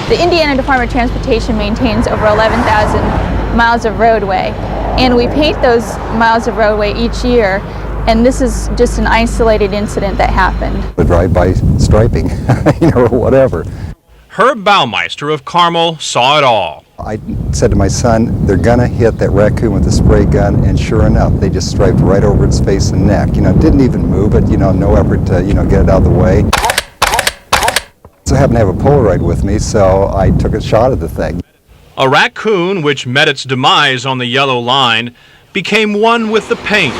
The Indiana Department of Transportation maintains over 11,000 miles of roadway, and we paint those miles of roadway each year, and this is just an isolated incident that happened. The drive-by striping, or whatever. Herb Baumeister of Carmel saw it all. I said to my son, they're gonna hit that raccoon with the spray gun, and sure enough, they just striped right over its face and neck. Didn't even move it, no effort to, get it out of the way. So I happened to have a Polaroid with me, so I took a shot at the thing. A raccoon, which met its demise on the yellow line, became one with the paint.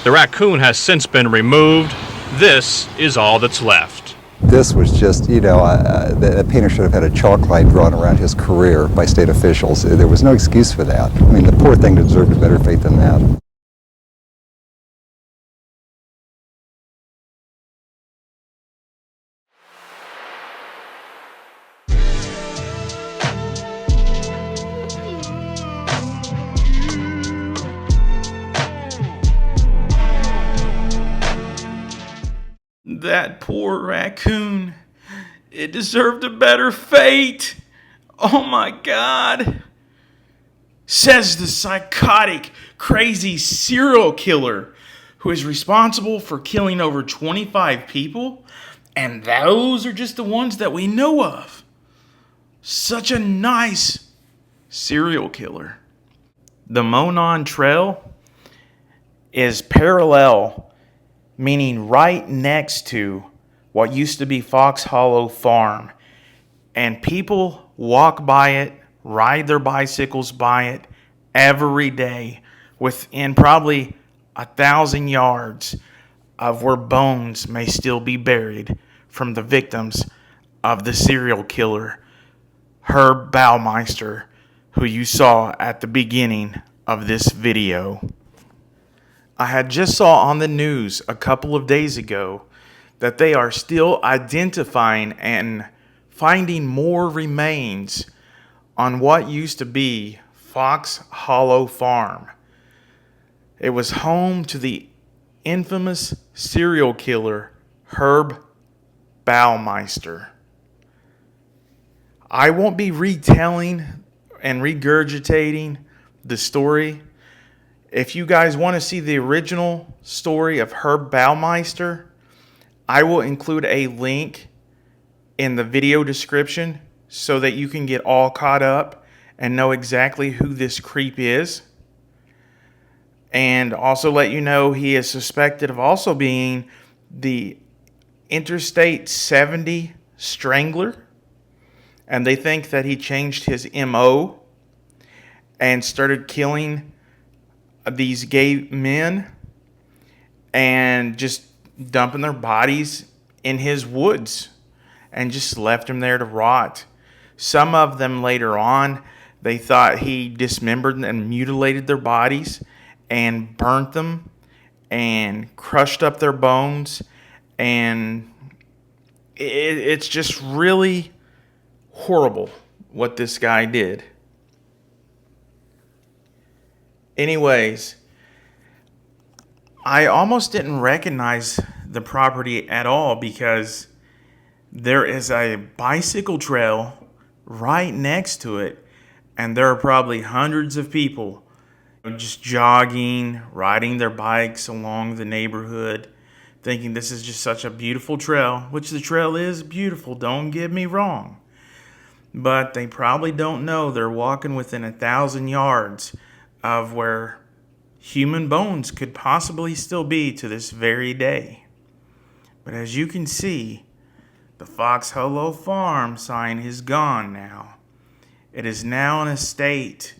The raccoon has since been removed. This is all that's left. This was just, the painter should have had a chalk line drawn around his career by state officials. There was no excuse for that. I mean, the poor thing deserved a better fate than that. That poor raccoon. It deserved a better fate. Oh my God. Says the psychotic, crazy serial killer who is responsible for killing over 25 people. And those are just the ones that we know of. Such a nice serial killer. The Monon Trail is parallel, meaning right next to what used to be Fox Hollow Farm. And people walk by it, ride their bicycles by it every day within probably 1,000 yards of where bones may still be buried from the victims of the serial killer, Herb Baumeister, who you saw at the beginning of this video. I had just saw on the news a couple of days ago that they are still identifying and finding more remains on what used to be Fox Hollow Farm. It was home to the infamous serial killer Herb Baumeister. I won't be retelling and regurgitating the story. If you guys want to see the original story of Herb Baumeister, I will include a link in the video description so that you can get all caught up and know exactly who this creep is. And also let you know he is suspected of also being the Interstate 70 Strangler. And they think that he changed his MO and started killing these gay men and just dumping their bodies in his woods and just left them there to rot. Some of them later on, they thought he dismembered and mutilated their bodies and burnt them and crushed up their bones. And it's just really horrible what this guy did. Anyways, I almost didn't recognize the property at all because there is a bicycle trail right next to it, and there are probably hundreds of people just jogging, riding their bikes along the neighborhood, thinking this is just such a beautiful trail, which the trail is beautiful, don't get me wrong. But they probably don't know they're walking within 1,000 yards of where human bones could possibly still be to this very day. But as you can see, the Fox Hollow Farm sign is gone now. It is now an estate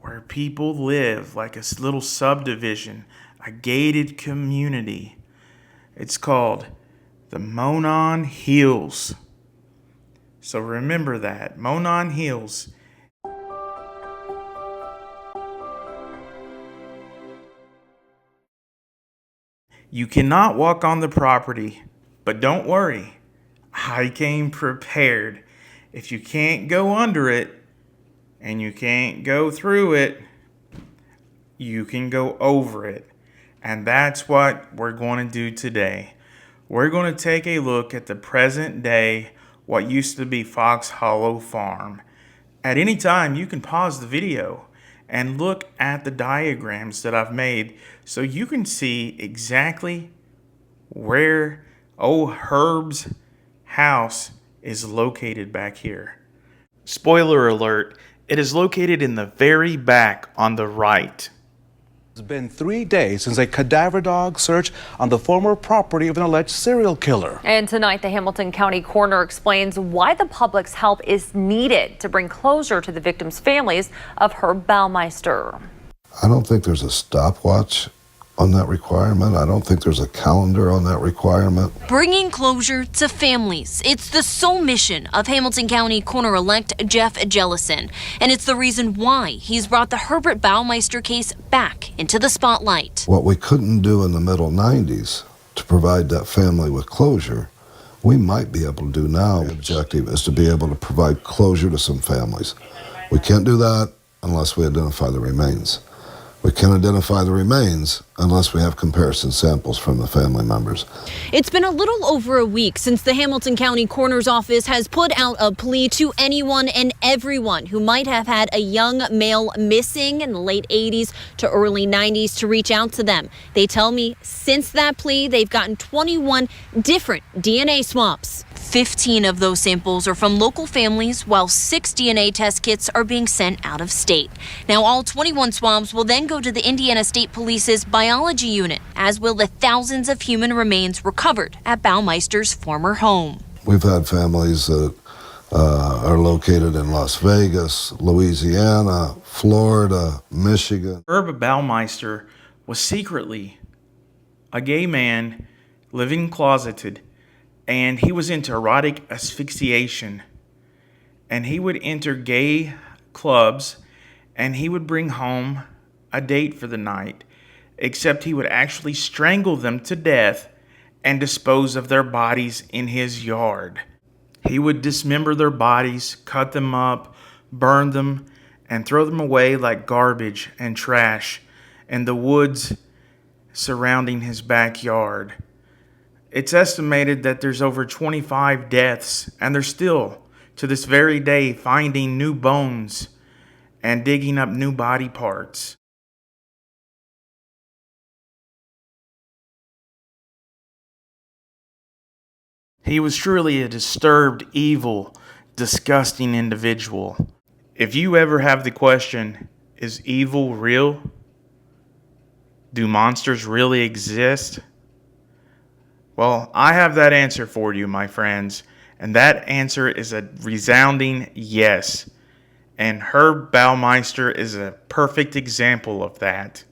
where people live like a little subdivision, a gated community. It's called the Monon Hills. So remember that, Monon Hills. You cannot walk on the property, but don't worry, I came prepared. If you can't go under it and you can't go through it, you can go over it. And that's what we're going to do today. We're going to take a look at the present day what used to be Fox Hollow Farm. At any time, you can pause the video and look at the diagrams that I've made so you can see exactly where old Herb's house is located back here. Spoiler alert, it is located in the very back on the right. It's been 3 days since a cadaver dog search on the former property of an alleged serial killer. And tonight, the Hamilton County coroner explains why the public's help is needed to bring closure to the victims' families of Herb Baumeister. I don't think there's a stopwatch on that requirement. I don't think there's a calendar on that requirement. Bringing closure to families. It's the sole mission of Hamilton County Coroner-elect Jeff Jellison. And it's the reason why he's brought the Herbert Baumeister case back into the spotlight. What we couldn't do in the middle 90s to provide that family with closure, we might be able to do now. The objective is to be able to provide closure to some families. We can't do that unless we identify the remains. We can't identify the remains unless we have comparison samples from the family members. It's been a little over a week since the Hamilton County Coroner's Office has put out a plea to anyone and everyone who might have had a young male missing in the late 80s to early 90s to reach out to them. They tell me since that plea, they've gotten 21 different DNA swabs. 15 of those samples are from local families, while 6 DNA test kits are being sent out of state. Now, all 21 swabs will then go to the Indiana State Police's biology unit, as will the thousands of human remains recovered at Baumeister's former home. We've had families that are located in Las Vegas, Louisiana, Florida, Michigan. Herb Baumeister was secretly a gay man living closeted, and he was into erotic asphyxiation. And he would enter gay clubs and he would bring home a date for the night, except he would actually strangle them to death and dispose of their bodies in his yard. He would dismember their bodies, cut them up, burn them, and throw them away like garbage and trash in the woods surrounding his backyard. It's estimated that there's over 25 deaths, and they're still, to this very day, finding new bones and digging up new body parts. He was truly a disturbed, evil, disgusting individual. If you ever have the question, is evil real? Do monsters really exist? Well, I have that answer for you, my friends, and that answer is a resounding yes. And Herb Baumeister is a perfect example of that.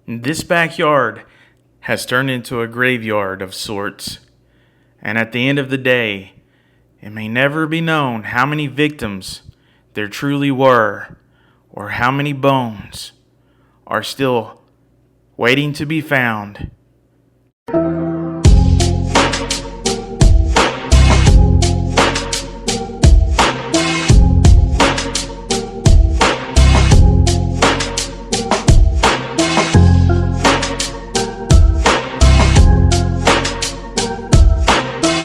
This backyard has turned into a graveyard of sorts, and at the end of the day, it may never be known how many victims there truly were, or how many bones are still waiting to be found.